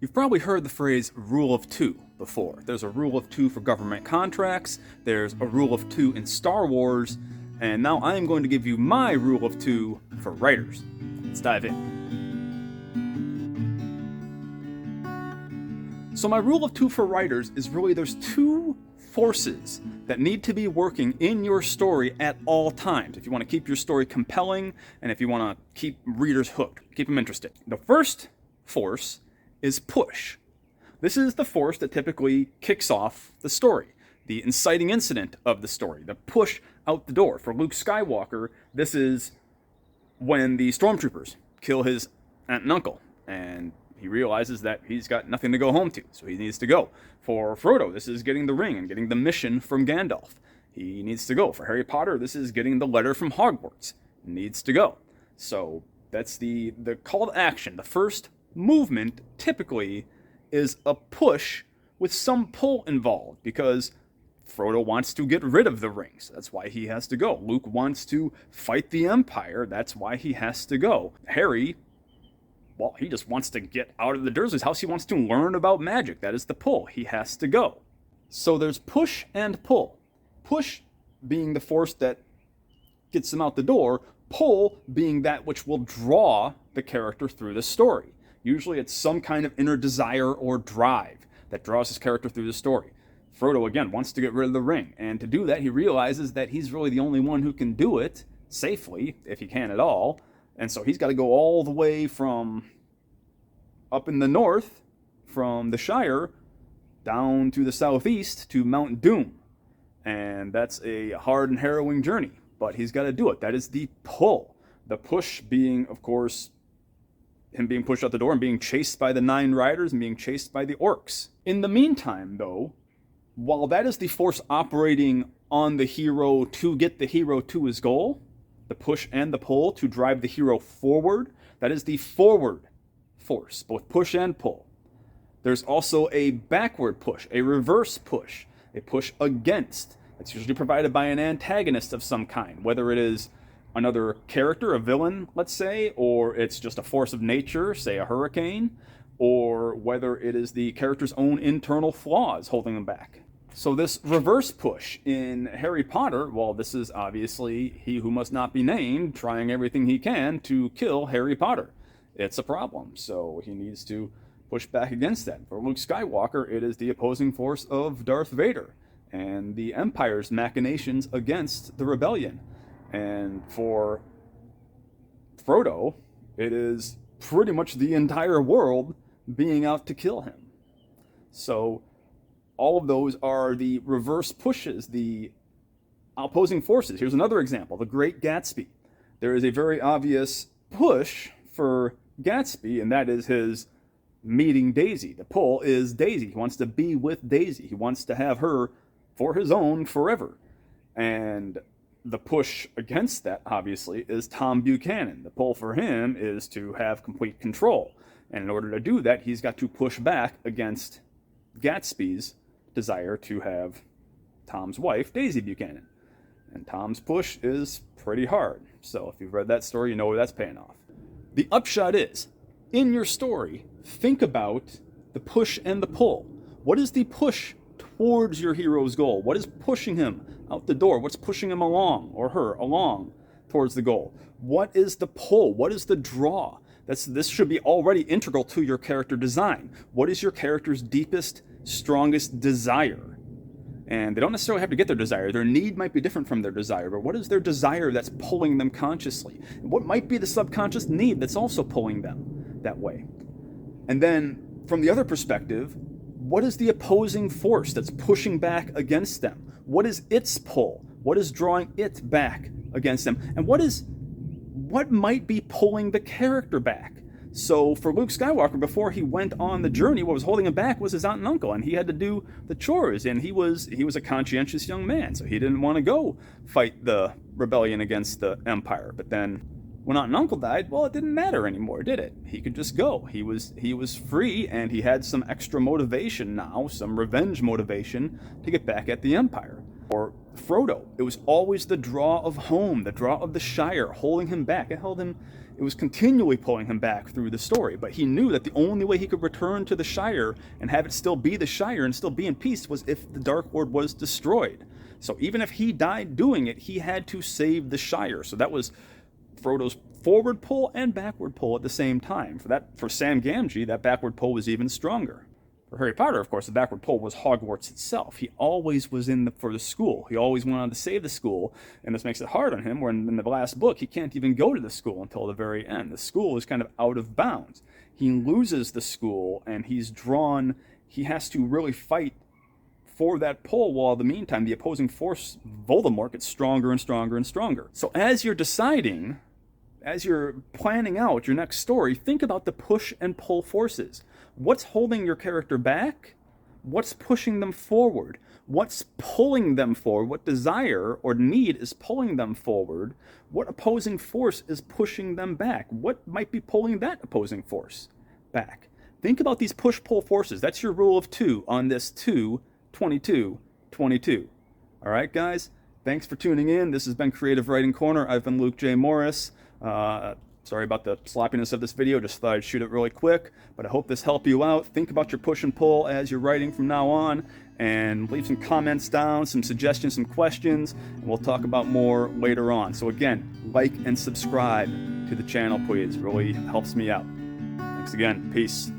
You've probably heard the phrase rule of two before. There's a rule of two for government contracts, there's a rule of two in Star Wars, and now I am going to give you my rule of two for writers. Let's dive in. So my rule of two for writers is really there's two forces that need to be working in your story at all times if you want to keep your story compelling and if you want to keep readers hooked, keep them interested. The first force is push. This is the force that typically kicks off the story, the inciting incident of the story, the push out the door. For Luke Skywalker, this is when the stormtroopers kill his aunt and uncle, and he realizes that he's got nothing to go home to, so he needs to go. For Frodo, this is getting the ring and getting the mission from Gandalf. He needs to go. For Harry Potter, this is getting the letter from Hogwarts. He needs to go. So that's the call to action. The first movement typically is a push with some pull involved, because Frodo wants to get rid of the rings. That's why he has to go. Luke wants to fight the Empire. That's why he has to go. Harry, well, he just wants to get out of the Dursleys' house. He wants to learn about magic. That is the pull. He has to go. So there's push and pull. Push being the force that gets him out the door. Pull being that which will draw the character through the story. Usually it's some kind of inner desire or drive that draws his character through the story. Frodo, again, wants to get rid of the ring. And to do that, he realizes that he's really the only one who can do it safely, if he can at all. And so he's got to go all the way from up in the north, from the Shire, down to the southeast to Mount Doom. And that's a hard and harrowing journey, but he's got to do it. That is the pull. The push being, of course, him being pushed out the door and being chased by the Nine Riders and being chased by the orcs. In the meantime, though, while that is the force operating on the hero to get the hero to his goal, the push and the pull to drive the hero forward, that is the forward force, both push and pull. There's also a backward push, a reverse push, a push against. That's usually provided by an antagonist of some kind, whether it is another character, a villain, let's say, or it's just a force of nature, say a hurricane, or whether it is the character's own internal flaws holding them back. So this reverse push in Harry Potter, well, this is obviously he who must not be named, trying everything he can to kill Harry Potter. It's a problem, so he needs to push back against that. For Luke Skywalker, it is the opposing force of Darth Vader and the Empire's machinations against the rebellion. And for Frodo, it is pretty much the entire world being out to kill him. So all of those are the reverse pushes, the opposing forces. Here's another example, The Great Gatsby. There is a very obvious push for Gatsby, and that is his meeting Daisy. The pull is Daisy. He wants to be with Daisy. He wants to have her for his own forever. And the push against that, obviously, is Tom Buchanan. The pull for him is to have complete control. And in order to do that, he's got to push back against Gatsby's desire to have Tom's wife, Daisy Buchanan. And Tom's push is pretty hard. So if you've read that story, you know where that's paying off. The upshot is, in your story, think about the push and the pull. What is the push towards your hero's goal? What is pushing him out the door? What's pushing him along, or her, along towards the goal? What is the pull? What is the draw? This should be already integral to your character design. What is your character's deepest, strongest desire? And they don't necessarily have to get their desire. Their need might be different from their desire, but what is their desire that's pulling them consciously? And what might be the subconscious need that's also pulling them that way? And then, from the other perspective, what is the opposing force that's pushing back against them? What is its pull? What is drawing it back against them? And what might be pulling the character back? So for Luke Skywalker, before he went on the journey, what was holding him back was his aunt and uncle, and he had to do the chores, and he was a conscientious young man, so he didn't want to go fight the rebellion against the Empire. But then when aunt and uncle died, well, it didn't matter anymore, did it? He could just go. He was free, and he had some extra motivation now, some revenge motivation to get back at the Empire. Or Frodo, it was always the draw of home, the draw of the Shire, holding him back. It was continually pulling him back through the story. But he knew that the only way he could return to the Shire and have it still be the Shire and still be in peace was if the Dark Lord was destroyed. So even if he died doing it, he had to save the Shire. So that was Frodo's forward pull and backward pull at the same time. For Sam Gamgee, that backward pull was even stronger. For Harry Potter, of course, the backward pull was Hogwarts itself. He always was for the school. He always wanted to save the school, and this makes it hard on him, where in the last book, he can't even go to the school until the very end. The school is kind of out of bounds. He loses the school, and he has to really fight for that pull, while in the meantime, the opposing force, Voldemort, gets stronger and stronger and stronger. So as you're planning out your next story, think about the push and pull forces. What's holding your character back? What's pushing them forward? What's pulling them forward? What desire or need is pulling them forward? What opposing force is pushing them back? What might be pulling that opposing force back? Think about these push-pull forces. That's your rule of 2 on this 2-22-22. All right, guys? Thanks for tuning in. This has been Creative Writing Corner. I've been Luke J. Morris. Sorry about the sloppiness of this video. Just thought I'd shoot it really quick, but I hope this helped you out. Think about your push and pull as you're writing from now on, and leave some comments down, some suggestions, some questions, and we'll talk about more later on. So again, like and subscribe to the channel, please. It really helps me out. Thanks again. Peace.